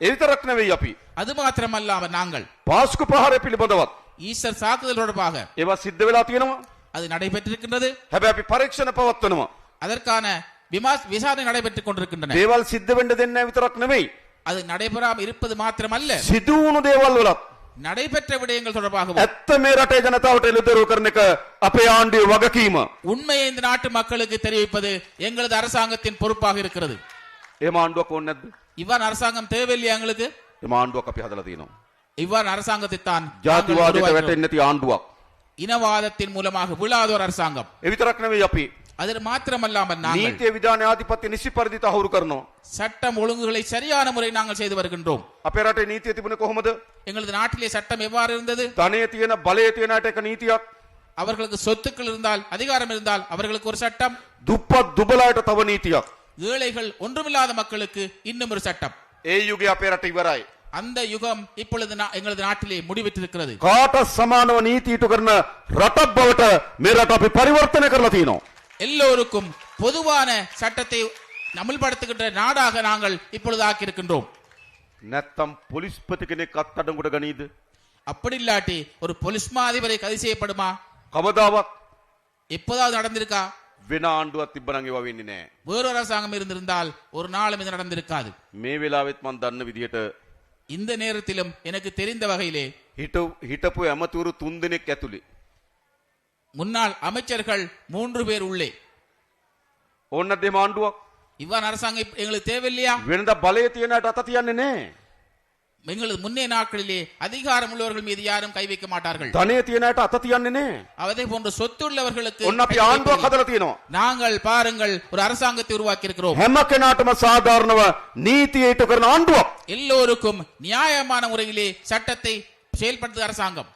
ඒ විතරක් නෙවෙයි අපි. அது மாத்திரமல்லாமல் நாங்கள் පාස්කු ප්‍රහාරය පිළිබඳවත් ஈஸ்டர் தாக்குதல் தொடர்பாக ඒවා සිද්ධ වෙලා තියෙනවා. அது நடைபெற்றிருக்கின்றது. හැබැයි අපි පරීක්ෂණ පවත්වනවා. அதற்கான விசாரணை நடைபெற்றுக் கொண்டிருக்கின்றன. දේවල් සිද්ධ වෙන්න දෙන්නේ නැහැ විතරක් නෙවෙයි. அது நடைபெறாமல் இருப்பது மாத்திரமல்ல, සිදු වුණු දේවල් වලත් நடைபெற்ற விடயங்கள் தொடர்பாகவும் ඇත්ත මේ රටේ ජනතාවට එළිදරව් කරන එක අපේ ආණ්ඩුවේ වගකීම. உண்மையை இந்த நாட்டு மக்களுக்கு தெரிவிப்பது எங்களது அரசாங்கத்தின் பொறுப்பாக இருக்கிறது. එහෙම ආණ්ඩුවක් ඕනේ නැද්ද? இவ்வாறு அரசாங்கம் தேவையில்லையா எங்களுக்கு? එහෙම ආණ්ඩුවක් අපි හදලා තියෙනවා. இவ்வாறு அரசாங்கத்தை தான் ජාතිවාදයට වැටෙන්නේ නැති ආණ්ඩුවක්. இனவாதத்தின் மூலமாக விழாத ஒரு அரசாங்கம். ඒ විතරක් නෙවෙයි අපි அது மாத்திரமல்லாமல் நாங்கள் නීතිය විධාන ආධිපත්‍ය නිසි පරිදි තහවුරු කරනවා. சட்டம் ஒழுங்குகளை சரியான முறை நாங்கள் செய்து வருகின்றோம். අපේ රටේ නීතිය තිබුණේ කොහොමද? எங்களது நாட்டிலே சட்டம் எவ்வாறு இருந்தது? ධනය තියෙන බලය තියෙන අයට එක නීතියක්, அவர்களுக்கு சொத்துக்கள் இருந்தால் அதிகாரம் இருந்தால் அவர்களுக்கு ஒரு சட்டம், දුප්පත් දුබලාට තව නීතියක්. ஏழைகள் ஒன்றுமில்லாத மக்களுக்கு இன்னும் ஒரு சட்டம். ඒ යුගය අපේ රට ඉවරයි. அந்த யுகம் இப்பொழுது எங்களது நாட்டிலே முடிவிட்டிருக்கிறது. කාට සමානව නීති ඉටු කරන රටක් බවට මේ රට අපි පරිවර්තනය කරලා තියෙනවා. எல்லோருக்கும் பொதுவான சட்டத்தை அமல்படுத்துகின்ற நாடாக நாங்கள் இப்பொழுது ஆக்கியிருக்கின்றோம். නැත්තම් පොලිස්පති කෙනෙක් අත්අඩංගුවට ගනීද? அப்படி இல்லாட்டி ஒரு போலீஸ் மாதிபரை கைது செய்யப்படுமா? කවදාවත් எப்போதாவது நடந்திருக்கா? වෙන ආණ්ඩුවක් තිබ්බනම් ඒවා වෙන්නේ නැහැ. வேறொரு அரசாங்கம் இருந்திருந்தால் ஒரு நாளும் இது நடந்திருக்காது. මේ වෙලාවෙත් මම දන්න විදිහට இந்த நேரத்திலும் எனக்கு தெரிந்த வகையிலே හිටපු ඇමතුරු 3 දෙනෙක් ඇතුළේ முன்னாள் அமைச்சர்கள் 3 பேர் உள்ளே. ඕන්න දෙම ආණ්ඩුවක් இவ்வாறு அரசாங்கம் எங்களுக்கு தேவையில்லையா? වෙනදා බලය තියෙන අයට අත තියන්නේ නැහැ. எங்களது முன்னே நாட்களிலே அதிகாரம் உள்ளவர்கள் மீது யாரும் கை வைக்க மாட்டார்கள். ධනය තියෙන අයට අත තියන්නේ නැහැ. அதே போன்று சொத்து உள்ளவர்களுக்கு ඔන්න අපි ආණ්ඩුවක් හදලා තියෙනවා. நாங்கள் பாருங்கள் ஒரு அரசாங்கத்தை உருவாக்கி இருக்கிறோம். හැම කෙනාටම සාධාරණව නීතිය ඉටු කරන ආණ්ඩුවක්. எல்லோருக்கும் நியாயமான முறையிலே சட்டத்தை செயல்படுத்துகிற அரசாங்கம்.